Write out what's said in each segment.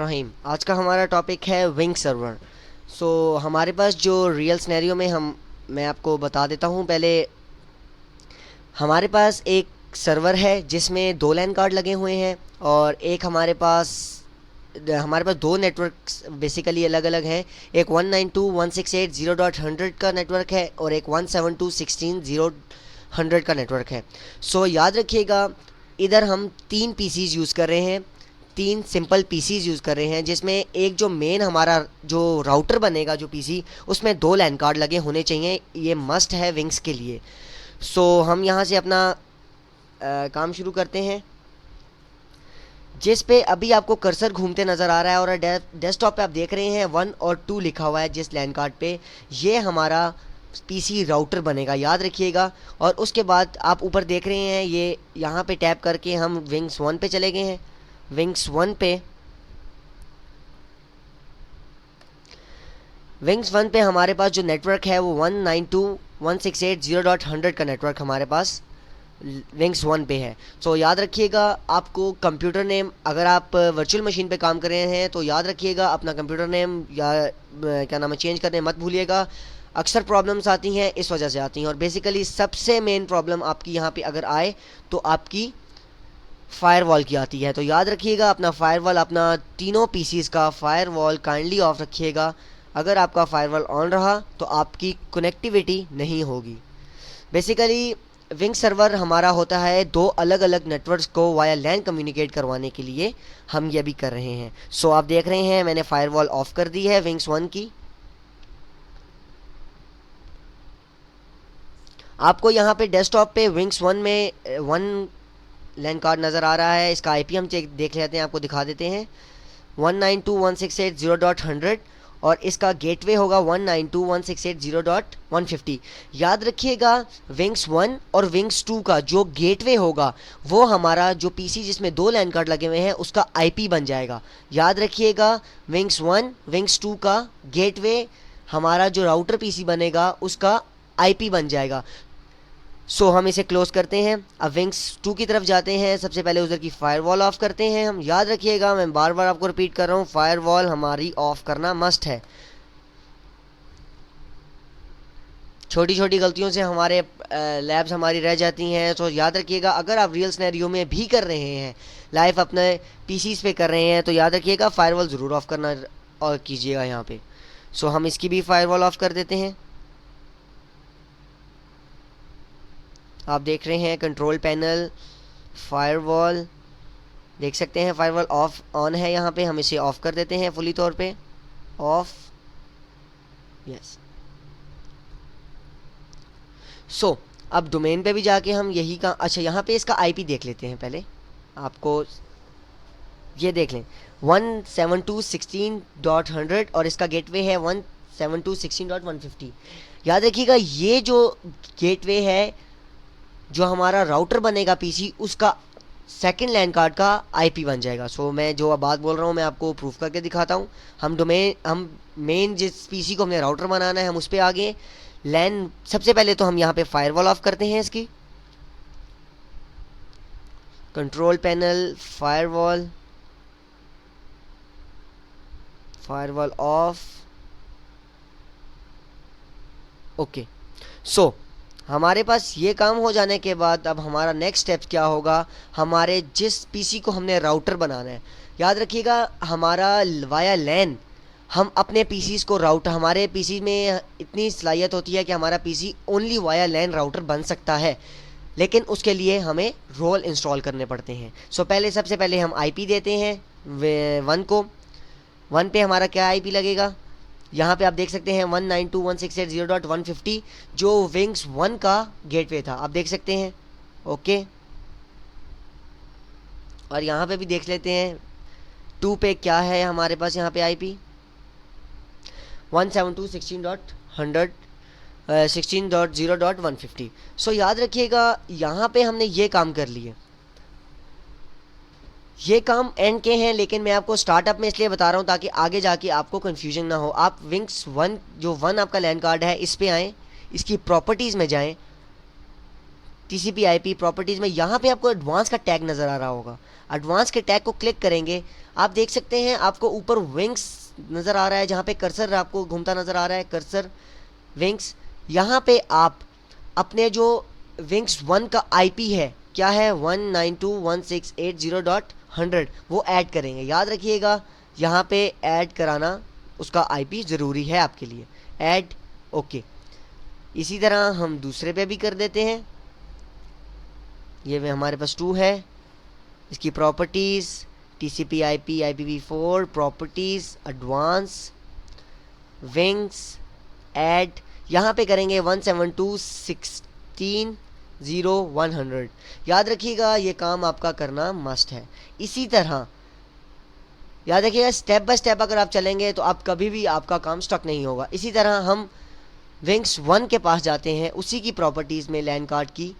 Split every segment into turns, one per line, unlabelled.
बिस्मिल्लाहिर्रहमानिर्रहीम। आज का हमारा टॉपिक है विंग सर्वर। हमारे पास जो रियल सिनेरियो में मैं आपको बता देता हूँ पहले। हमारे पास एक सर्वर है जिसमें दो लैन कार्ड लगे हुए हैं और एक हमारे पास दो नेटवर्क्स बेसिकली अलग अलग हैं। एक 192.168.0.100 का नेटवर्क है और एक 172.16.0.100 का नेटवर्क है। याद रखिएगा, इधर हम तीन पीसीज यूज़ कर रहे हैं, तीन सिंपल पीसीज यूज़ कर रहे हैं, जिसमें एक जो मेन हमारा जो राउटर बनेगा जो पीसी, उसमें दो लैन कार्ड लगे होने चाहिए। ये मस्ट है विंग्स के लिए। हम यहाँ से अपना काम शुरू करते हैं। जिस पे अभी आपको कर्सर घूमते नज़र आ रहा है और डेस्कटॉप पे आप देख रहे हैं 1 और 2 लिखा हुआ है जिस लैन कार्ड पे, ये हमारा पीसी राउटर बनेगा, याद रखिएगा। और उसके बाद आप ऊपर देख रहे हैं, ये यहाँ पे टैप करके हम विंग्स 1 पे चले गए हैं। विंग्स 1 पे हमारे पास जो नेटवर्क है वो 192.168.0.100 का नेटवर्क हमारे पास विंग्स 1 पे है। याद रखिएगा, आपको कंप्यूटर नेम, अगर आप वर्चुअल मशीन पे काम कर रहे हैं तो याद रखिएगा अपना कंप्यूटर नेम या क्या नाम है चेंज करने मत भूलिएगा। अक्सर प्रॉब्लम्स आती हैं, इस वजह से आती हैं। और बेसिकली सबसे मेन प्रॉब्लम आपकी यहाँ पे अगर आए तो आपकी फायरवॉल की आती है। तो याद रखिएगा अपना फायरवॉल, अपना तीनों पीसीज का फायरवॉल काइंडली ऑफ रखिएगा। अगर आपका फायरवॉल ऑन रहा तो आपकी कनेक्टिविटी नहीं होगी। बेसिकली विंग सर्वर हमारा होता है दो अलग अलग नेटवर्क्स को वाया लैन कम्युनिकेट करवाने के लिए हम ये भी कर रहे हैं। आप देख रहे हैं मैंने फायरवॉल ऑफ कर दी है विंग्स 1 की। आपको यहाँ पे डेस्कटॉप पे विंग्स 1 में 1 लैन कार्ड नज़र आ रहा है। इसका आईपी हम देख लेते हैं, आपको दिखा देते हैं। 192.168.0.100 और इसका गेटवे होगा 192.168.0.150। याद रखिएगा, विंग्स 1 और विंग्स 2 का जो गेटवे होगा वो हमारा जो पीसी जिसमें दो लैन कार्ड लगे हुए हैं उसका आईपी बन जाएगा। याद रखिएगा, विंग्स 1 विंग्स 2 का गेटवे हमारा जो राउटर पीसी बनेगा उसका आईपी बन जाएगा। हम इसे क्लोज करते हैं। अब विंग्स 2 की तरफ जाते हैं। सबसे पहले उधर की फायरवॉल ऑफ करते हैं हम। याद रखिएगा, मैं बार बार आपको रिपीट कर रहा हूँ, फायरवॉल हमारी ऑफ करना मस्ट है। छोटी छोटी गलतियों से हमारे लैब्स हमारी रह जाती हैं। याद रखिएगा, अगर आप रियल सिनेरियो में भी कर रहे हैं, लाइव अपने पीसीज पे कर रहे हैं, तो याद रखिएगा फायरवॉल ज़रूर ऑफ करना और कीजिएगा यहाँ पे। हम इसकी भी फायरवॉल ऑफ कर देते हैं। आप देख रहे हैं कंट्रोल पैनल, फायरवॉल देख सकते हैं, फायरवॉल ऑफ ऑन है। यहाँ पे हम इसे ऑफ कर देते हैं फुली तौर पे, ऑफ, यस। अब डोमेन पे भी जाके हम यही का, अच्छा यहाँ पे इसका आईपी देख लेते हैं पहले। आपको ये देख लें 172.16.100 और इसका गेटवे है 172.16.150। याद रखिएगा, ये जो गेटवे है जो हमारा राउटर बनेगा पीसी, उसका सेकंड लैन कार्ड का आईपी बन जाएगा। मैं जो अब बात बोल रहा हूँ मैं आपको प्रूफ करके दिखाता हूँ। हम मेन जिस पीसी को हमने राउटर बनाना है हम उस पर आगे लैन, सबसे पहले तो हम यहाँ पे फायरवॉल ऑफ करते हैं इसकी। Control panel, firewall of, okay. हमारे पास ये काम हो जाने के बाद अब हमारा नेक्स्ट स्टेप क्या होगा, हमारे जिस पीसी को हमने राउटर बनाना है, याद रखिएगा हमारा वाया लैन, हम अपने पीसीज को राउटर, हमारे पीसी में इतनी सलाहियत होती है कि हमारा पीसी ओनली वाया लैन राउटर बन सकता है, लेकिन उसके लिए हमें रोल इंस्टॉल करने पड़ते हैं। सबसे पहले हम आईपी देते हैं 1 को। 1 पे हमारा क्या आईपी लगेगा, यहाँ पे आप देख सकते हैं 192.168.0.150 जो विंग्स 1 का गेटवे था, आप देख सकते हैं, ओके। और यहाँ पे भी देख लेते हैं 2 पे क्या है हमारे पास, यहाँ पे आईपी 172.16.0.150। याद रखिएगा, यहाँ पे हमने ये काम कर लिए। ये काम एंड के हैं, लेकिन मैं आपको स्टार्टअप में इसलिए बता रहा हूँ ताकि आगे जाके आपको कन्फ्यूजन ना हो। आप विंग्स 1 जो 1 आपका लैन कार्ड है इस पे आएँ, इसकी प्रॉपर्टीज़ में जाएं, टीसीपी आईपी प्रॉपर्टीज़ में यहाँ पे आपको एडवांस का टैग नज़र आ रहा होगा। एडवांस के टैग को क्लिक करेंगे, आप देख सकते हैं आपको ऊपर विंग्स नज़र आ रहा है, जहाँ पे कर्सर आपको घूमता नज़र आ रहा है, कर्सर विंग्स। यहाँ पे आप अपने जो विंग्स 1 का आईपी है, क्या है 192.168.0.100, वो ऐड करेंगे। याद रखिएगा यहाँ पे ऐड कराना उसका आईपी ज़रूरी है आपके लिए। Add okay. इसी तरह हम दूसरे पे भी कर देते हैं। ये हमारे पास 2 है, इसकी properties TCP IP IPv4 properties advance wings add, यहाँ पे करेंगे 172.16.0.100। याद रखिएगा ये काम आपका करना मस्ट है। इसी तरह याद रखिएगा स्टेप बाय स्टेप अगर आप चलेंगे तो आप कभी भी आपका काम स्टक नहीं होगा। इसी तरह हम विंग्स 1 के पास जाते हैं, उसी की प्रॉपर्टीज़ में लैन कार्ड की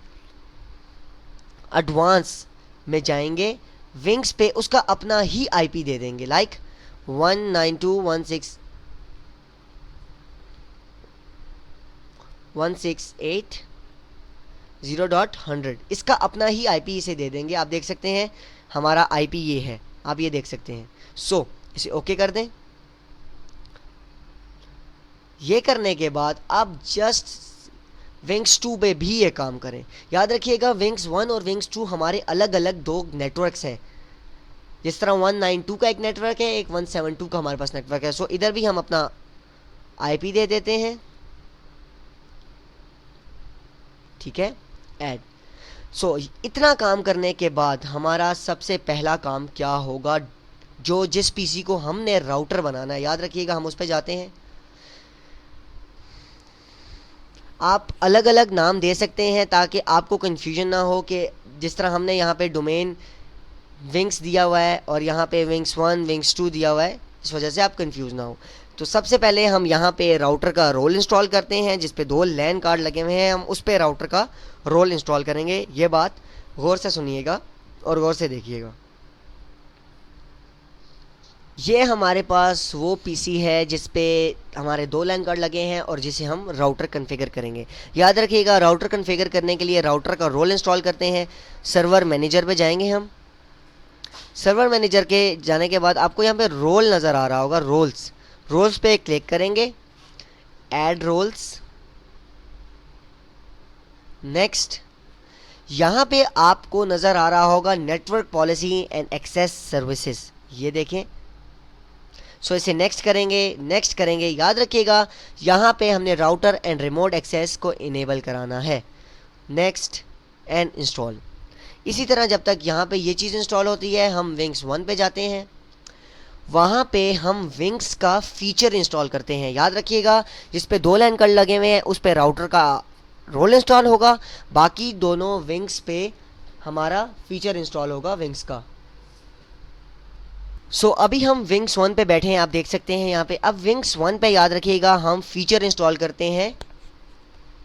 एडवांस में जाएंगे, विंग्स पे उसका अपना ही आईपी दे देंगे, लाइक 192.168.0.100, इसका अपना ही आईपी इसे दे देंगे। आप देख सकते हैं हमारा आईपी ये है, आप ये देख सकते हैं। सो इसे ओके कर दें। ये करने के बाद आप जस्ट विंग्स 2 पे भी ये काम करें। याद रखिएगा विंग्स 1 और विंग्स 2 हमारे अलग अलग 2 नेटवर्क्स हैं। जिस तरह 192 का एक नेटवर्क है, एक 172 का हमारे पास नेटवर्क है। सो इधर भी हम अपना आईपी दे देते हैं, ठीक है, ऐड। सो इतना काम करने के बाद हमारा सबसे पहला काम क्या होगा, जो जिस पीसी को हमने राउटर बनाना है, याद रखिएगा हम उस पर जाते हैं। आप अलग अलग नाम दे सकते हैं ताकि आपको कन्फ्यूजन ना हो कि जिस तरह हमने यहाँ पे डोमेन विंग्स दिया हुआ है और यहाँ पे विंग्स 1 विंग्स 2 दिया हुआ है, इस वजह से आप कंफ्यूज ना हो। तो सबसे पहले हम यहाँ पे राउटर का रोल इंस्टॉल करते हैं, जिस पे 2 लैन कार्ड लगे हुए हैं, हम उस पे राउटर का रोल इंस्टॉल करेंगे। ये बात गौर से सुनिएगा और गौर से देखिएगा। ये हमारे पास वो पीसी है जिस पे हमारे 2 लैन कार्ड लगे हैं और जिसे हम राउटर कॉन्फ़िगर करेंगे। याद रखिएगा राउटर कॉन्फ़िगर करने के लिए राउटर का रोल इंस्टॉल करते हैं। सर्वर मैनेजर पे जाएंगे हम। सर्वर मैनेजर के जाने के बाद आपको यहाँ पे रोल नज़र आ रहा होगा, रोल्स पे क्लिक करेंगे, ऐड रोल्स, नेक्स्ट। यहाँ पे आपको नज़र आ रहा होगा network policy and access services, ये देखें। सो इसे नेक्स्ट करेंगे। याद रखिएगा यहाँ पे हमने राउटर एंड रिमोट एक्सेस को इनेबल कराना है। Next and install. इसी तरह जब तक यहाँ पे ये चीज़ इंस्टॉल होती है हम विंग्स 1 पे जाते हैं, वहाँ पे हम विंग्स का फीचर इंस्टॉल करते हैं। याद रखिएगा जिस पे 2 लैन कार्ड लगे हुए हैं उस पे राउटर का रोल इंस्टॉल होगा, बाकी दोनों विंग्स पे हमारा फीचर इंस्टॉल होगा विंग्स का। सो अभी हम विंग्स 1 पे बैठे हैं, आप देख सकते हैं यहाँ पे। अब विंग्स 1 पे याद रखिएगा हम फीचर इंस्टॉल करते हैं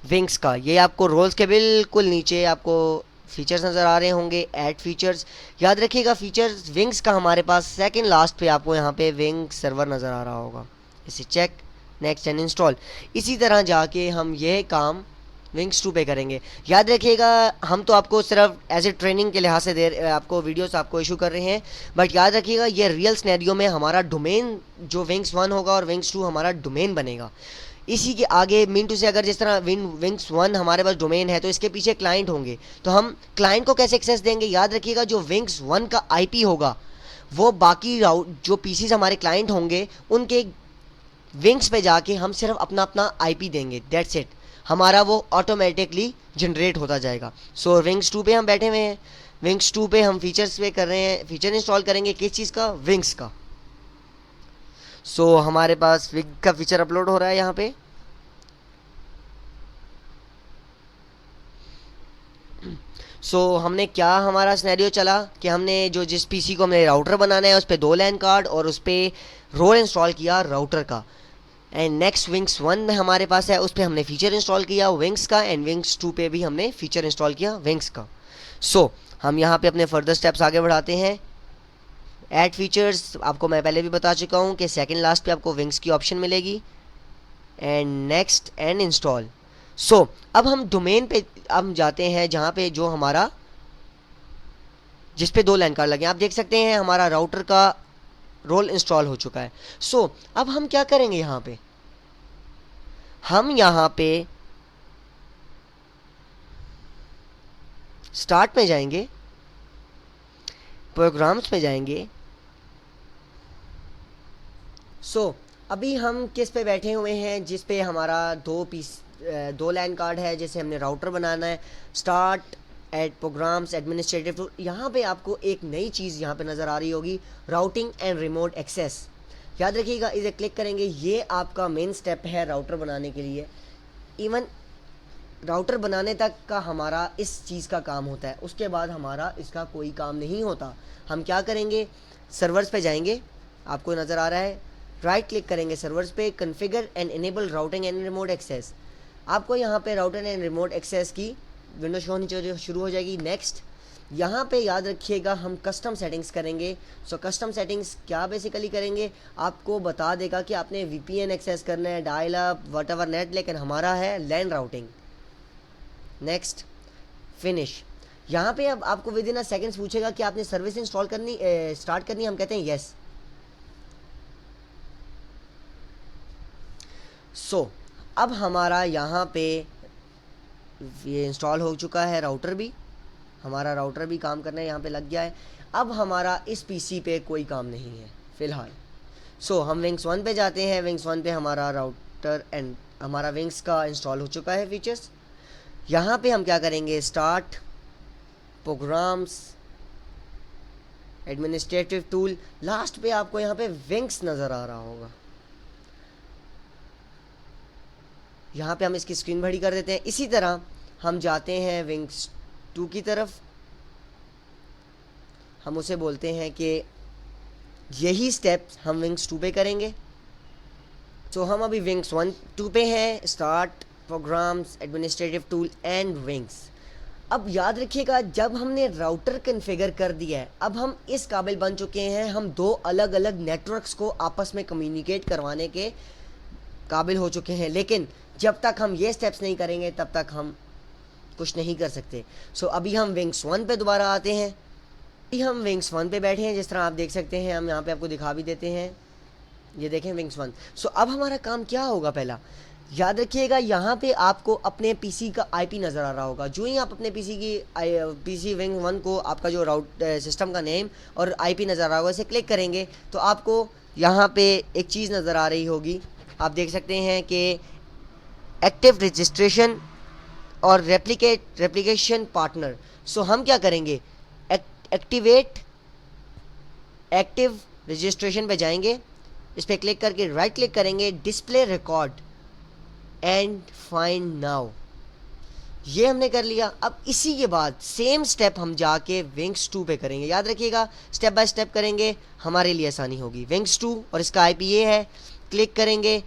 विंग्स का। ये आपको रोल्स के बिल्कुल नीचे आपको फीचर्स नज़र आ रहे होंगे, ऐड फीचर्स। याद रखिएगा फीचर्स विंग्स का हमारे पास सेकंड लास्ट पे आपको यहाँ पे विंग सर्वर नज़र आ रहा होगा, इसे चेक, नेक्स्ट एंड इंस्टॉल। इसी तरह जाके हम ये काम विंग्स 2 पे करेंगे। याद रखिएगा हम तो आपको सिर्फ एज ए ट्रेनिंग के लिहाज से आपको वीडियोस आपको इशू कर रहे हैं, बट याद रखिएगा ये रियल सिनेरियो में हमारा डोमेन जो विंग्स 1 होगा और विंग्स 2 हमारा डोमेन बनेगा। इसी के आगे मीन टू से अगर जिस तरह विंग्स 1 हमारे पास डोमेन है तो इसके पीछे क्लाइंट होंगे, तो हम क्लाइंट को कैसे एक्सेस देंगे। याद रखिएगा जो विंग्स 1 का आईपी होगा वो बाकी जो पीसीज हमारे क्लाइंट होंगे उनके विंग्स पे जाके हम सिर्फ अपना अपना आईपी देंगे, दैट्स इट। हमारा वो ऑटोमेटिकली जनरेट होता जाएगा। सो विंग्स 2 पे हम बैठे हुए हैं, विंग्स 2 पे हम फीचर्स पे कर रहे हैं, फीचर इंस्टॉल करेंगे किस चीज़ का, विंग्स का। सो हमारे पास विंग का फीचर अपलोड हो रहा है यहाँ पे। हमने क्या हमारा सिनेरियो चला कि हमने जो जिस पीसी को हमने राउटर बनाना है उस पर 2 लैन कार्ड और उस पर रोल इंस्टॉल किया राउटर का। एंड नेक्स्ट विंग्स 1 में हमारे पास है उस पर हमने फीचर इंस्टॉल किया विंग्स का, एंड विंग्स 2 पे भी हमने फीचर इंस्टॉल किया विंग्स का। हम यहाँ पे अपने फर्दर स्टेप्स आगे बढ़ाते हैं। ऐड फीचर्स आपको मैं पहले भी बता चुका हूँ कि सेकंड लास्ट पे आपको विंग्स की ऑप्शन मिलेगी, एंड नेक्स्ट एंड इंस्टॉल। सो अब हम डोमेन पे हम जाते हैं जहाँ पे जो हमारा जिस पे 2 लैन कार्ड लगे आप देख सकते हैं हमारा राउटर का रोल इंस्टॉल हो चुका है। सो अब हम क्या करेंगे, हम यहाँ पे स्टार्ट में जाएंगे, प्रोग्राम्स में जाएंगे। सो अभी हम किस पे बैठे हुए हैं, जिस पे हमारा 2 लैन कार्ड है, जैसे हमने राउटर बनाना है। Start at programs administrative tool, यहाँ पे आपको एक नई चीज़ यहाँ पे नज़र आ रही होगी, राउटिंग एंड रिमोट एक्सेस। याद रखिएगा, इसे क्लिक करेंगे, ये आपका मेन स्टेप है राउटर बनाने के लिए। इवन राउटर बनाने तक का हमारा इस चीज़ का काम होता है, उसके बाद हमारा इसका कोई काम नहीं होता। हम क्या करेंगे, सर्वर्स पे जाएंगे, आपको नज़र आ रहा है, राइट क्लिक करेंगे सर्वर्स पे, configure and enable routing and remote access. आपको यहाँ पे राउटर एंड रिमोट एक्सेस की विंडो शो होनी शुरू हो जाएगी। नेक्स्ट, यहाँ पे याद रखिएगा हम कस्टम सेटिंग्स करेंगे। सो कस्टम सेटिंग्स क्या बेसिकली करेंगे, आपको बता देगा कि आपने VPN एक्सेस करना है, डायल अप, व्हाटएवर नेट, लेकिन हमारा है लैन राउटिंग। Next, finish. यहाँ पे अब आपको विद इन अ सेकेंड्स पूछेगा कि आपने सर्विस इंस्टॉल करनी स्टार्ट करनी, हम कहते हैं येस। सो अब हमारा यहाँ पे ये इंस्टॉल हो चुका है, राउटर भी काम करने यहाँ पे लग गया है। अब हमारा इस पीसी पे कोई काम नहीं है फ़िलहाल। सो हम विंग्स 1 पे जाते हैं। विंग्स 1 पे हमारा राउटर एंड हमारा विंग्स का इंस्टॉल हो चुका है फीचर्स। यहाँ पे हम क्या करेंगे, start programs administrative tool, last पे आपको यहाँ पे विंग्स नज़र आ रहा होगा। यहाँ पे हम इसकी स्क्रीन बड़ी कर देते हैं। इसी तरह हम जाते हैं विंग्स 2 की तरफ, हम उसे बोलते हैं कि यही स्टेप हम विंग्स 2 पे करेंगे। तो हम अभी विंग्स 2 पे हैं, start programs administrative tool and wings. अब याद रखिएगा, जब हमने राउटर कन्फिगर कर दिया है, अब हम इस काबिल बन चुके हैं, हम 2 अलग अलग नेटवर्क्स को आपस में कम्युनिकेट करवाने के काबिल हो चुके हैं। लेकिन जब तक हम ये स्टेप्स नहीं करेंगे तब तक हम कुछ नहीं कर सकते। सो अभी हम विंग्स 1 पे दोबारा आते हैं। अभी हम विंग्स 1 पे बैठे हैं, जिस तरह आप देख सकते हैं, हम यहाँ पे आपको दिखा भी देते हैं, ये देखें विंग्स 1। सो अब हमारा काम क्या होगा, पहला याद रखिएगा, यहाँ पे आपको अपने पीसी का IP नज़र आ रहा होगा। जो ही आप अपने पीसी विंग 1 को आपका जो सिस्टम का नेम और IP नज़र आ रहा होगा, इसे क्लिक करेंगे तो आपको यहाँ पे एक चीज़ नज़र आ रही होगी, आप देख सकते हैं कि एक्टिव रजिस्ट्रेशन और रेप्लिकेशन पार्टनर। सो हम क्या करेंगे, एक्टिव रजिस्ट्रेशन पे जाएंगे, इस पर क्लिक करके राइट क्लिक करेंगे, display record and find now, ये हमने कर लिया। अब इसी के बाद सेम स्टेप हम जाके विंग्स 2 पे करेंगे। याद रखिएगा, स्टेप बाय स्टेप करेंगे, हमारे लिए आसानी होगी। विंग्स 2 और इसका IP ये है, क्लिक करेंगे,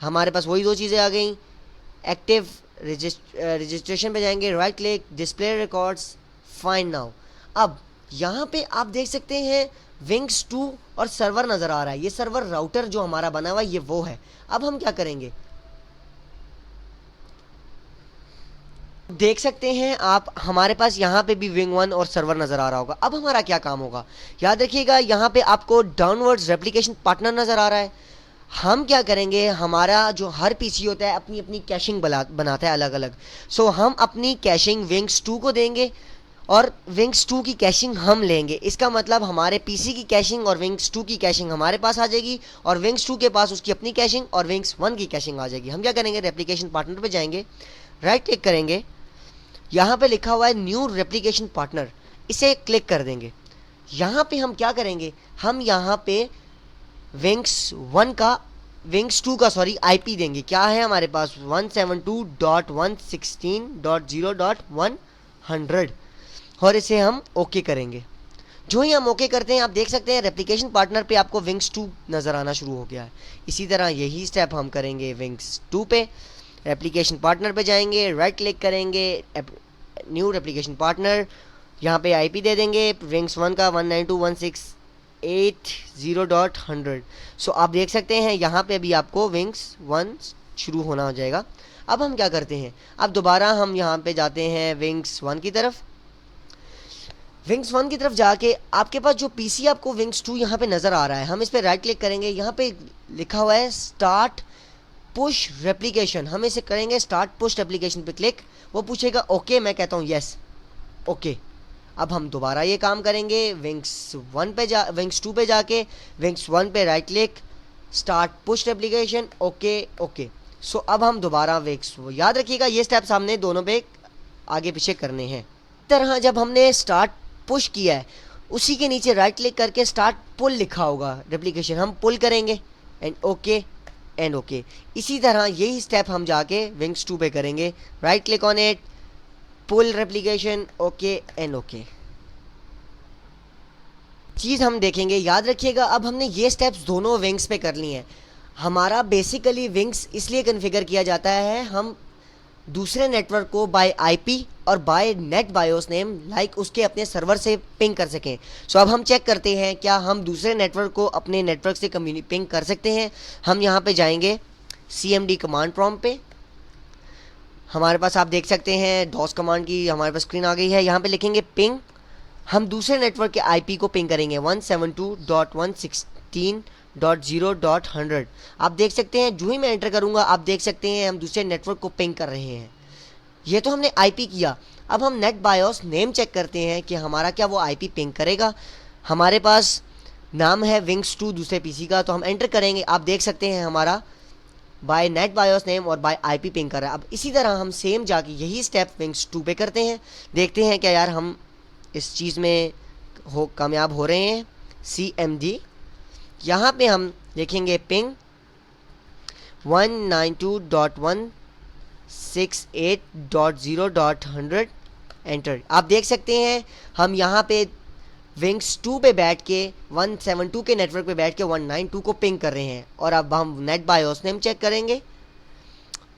हमारे पास वही 2 चीज़ें आ गई। एक्टिव रजिस्ट्रेशन पे जाएंगे, right click, display records, find now. अब यहाँ पे आप देख सकते हैं विंग्स 2 और सर्वर नज़र आ रहा है, ये सर्वर राउटर जो हमारा बना हुआ है ये वो है। अब हम क्या करेंगे, देख सकते हैं आप, हमारे पास यहाँ पे भी विंग 1 और सर्वर नज़र आ रहा होगा। अब हमारा क्या काम होगा, याद रखिएगा, यहाँ पे आपको डाउनवर्ड्स रेप्लिकेशन पार्टनर नज़र आ रहा है। हम क्या करेंगे, हमारा जो हर पीसी होता है अपनी अपनी कैशिंग बनाता है अलग अलग। सो हम अपनी कैशिंग विंग्स 2 को देंगे और विंग्स 2 की कैशिंग हम लेंगे। इसका मतलब हमारे पीसी की कैशिंग और विंग्स 2 की कैशिंग हमारे पास आ जाएगी और विंग्स 2 के पास उसकी अपनी कैशिंग और विंग्स 1 की कैशिंग आ जाएगी। हम क्या करेंगे, रेप्लिकेशन पार्टनर पे जाएंगे, राइट क्लिक करेंगे, यहाँ पे लिखा हुआ है न्यू रेप्लिकेशन पार्टनर, इसे क्लिक कर देंगे। यहाँ पे हम क्या करेंगे, हम यहाँ पे विंग्स 2 का IP देंगे। क्या है हमारे पास, 172.116.0.100 और इसे हम ओके करेंगे। जो ही हम ओके करते हैं, आप देख सकते हैं रेप्लिकेशन पार्टनर पे आपको विंग्स 2 नज़र आना शुरू हो गया है। इसी तरह यही स्टेप हम करेंगे विंग्स 2 पे, रेप्लिकेशन पार्टनर पे जाएंगे, राइट क्लिक करेंगे, न्यू रेप्लिकेशन पार्टनर, यहाँ पे IP दे देंगे विंग्स 1 का 192.168.0.100। सो आप देख सकते हैं यहाँ पे अभी आपको विंग्स 1 शुरू होना हो जाएगा। अब हम क्या करते हैं, अब दोबारा हम यहाँ पे जाते हैं विंग्स 1 की तरफ। विंग्स 1 की तरफ जाके आपके पास जो पीसी आपको विंग्स 2 यहाँ पे नज़र आ रहा है, हम इस पर राइट क्लिक करेंगे, यहाँ पे लिखा हुआ है स्टार्ट पुश रेप्लिकेशन, हम इसे करेंगे स्टार्ट पुश रेप्लिकेशन पे क्लिक। वो पूछेगा ओके, मैं कहता हूँ यस ओके। अब हम दोबारा ये काम करेंगे, विंग्स 2 पे जाके विंग्स 1 पे right click, start push replication, okay okay. So अब हम दोबारा विंग्स, याद रखिएगा ये स्टेप्स हमने दोनों पे आगे पीछे करने हैं। इस तरह जब हमने स्टार्ट पुश किया है, उसी के नीचे राइट क्लिक करके स्टार्ट पुल लिखा होगा रेप्लिकेशन, हम पुल करेंगे एंड ओके एंड ओके। इसी तरह यही स्टेप हम जाके विंग्स 2 पे करेंगे, right click on it, pull replication, okay and okay. चीज़ हम देखेंगे, याद रखिएगा अब हमने ये स्टेप्स दोनों विंग्स पे कर ली हैं। हमारा बेसिकली विंग्स इसलिए कॉन्फ़िगर किया जाता है, हम दूसरे नेटवर्क को बाय आईपी और by net BIOS name like उसके अपने सर्वर से पिंग कर सकें। सो अब हम चेक करते हैं क्या हम दूसरे नेटवर्क को अपने नेटवर्क से पिंग कर सकते हैं। हम यहाँ पे जाएंगे cmd कमांड प्रॉम्प्ट पे, हमारे पास आप देख सकते हैं डॉस कमांड की हमारे पास स्क्रीन आ गई है। यहाँ पे लिखेंगे पिंग, हम दूसरे नेटवर्क के आईपी को पिंग करेंगे 172.116.0.100। आप देख सकते हैं जो ही मैं एंटर करूँगा आप देख सकते हैं हम दूसरे नेटवर्क को पिंग कर रहे हैं। ये तो हमने आईपी किया, अब हम नेट बायोस नेम चेक करते हैं कि हमारा क्या वो आईपी पिंग करेगा। हमारे पास नाम है विंग्स 2 दूसरे पीसी का, तो हम एंटर करेंगे, आप देख सकते हैं हमारा बाय नेट बायोस नेम और बाय आईपी पिंग कर रहा है। अब इसी तरह हम सेम जाके यही स्टेप विंग्स 2 पे करते हैं, देखते हैं क्या यार हम इस चीज़ में कामयाब हो रहे हैं। cmd यहाँ पे हम लिखेंगे पिंग 192.168.0.100 एंटर। आप देख सकते हैं हम यहाँ पे विंग्स 2 पे बैठ के 172 के नेटवर्क पे बैठ के 192 को पिंग कर रहे हैं। और अब हम नेट बायोस नेम चेक करेंगे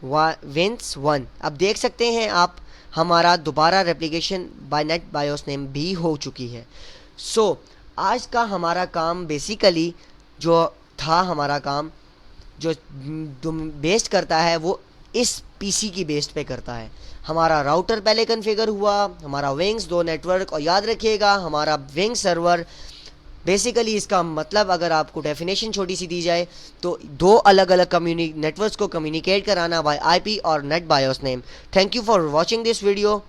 विंग्स 1, अब देख सकते हैं आप हमारा दोबारा replication by net BIOS name भी हो चुकी है। सो आज का हमारा काम बेसिकली जो था, हमारा काम जो बेस्ड करता है वो इस पीसी की बेस्ड पे करता है। हमारा राउटर पहले कॉन्फ़िगर हुआ, हमारा विंग्स 2 नेटवर्क, और याद रखिएगा हमारा विंग सर्वर बेसिकली, इसका मतलब अगर आपको डेफिनेशन छोटी सी दी जाए तो 2 अलग अलग नेटवर्क्स को कम्युनिकेट कराना बाय आईपी और net BIOS name. Thank you for watching this video.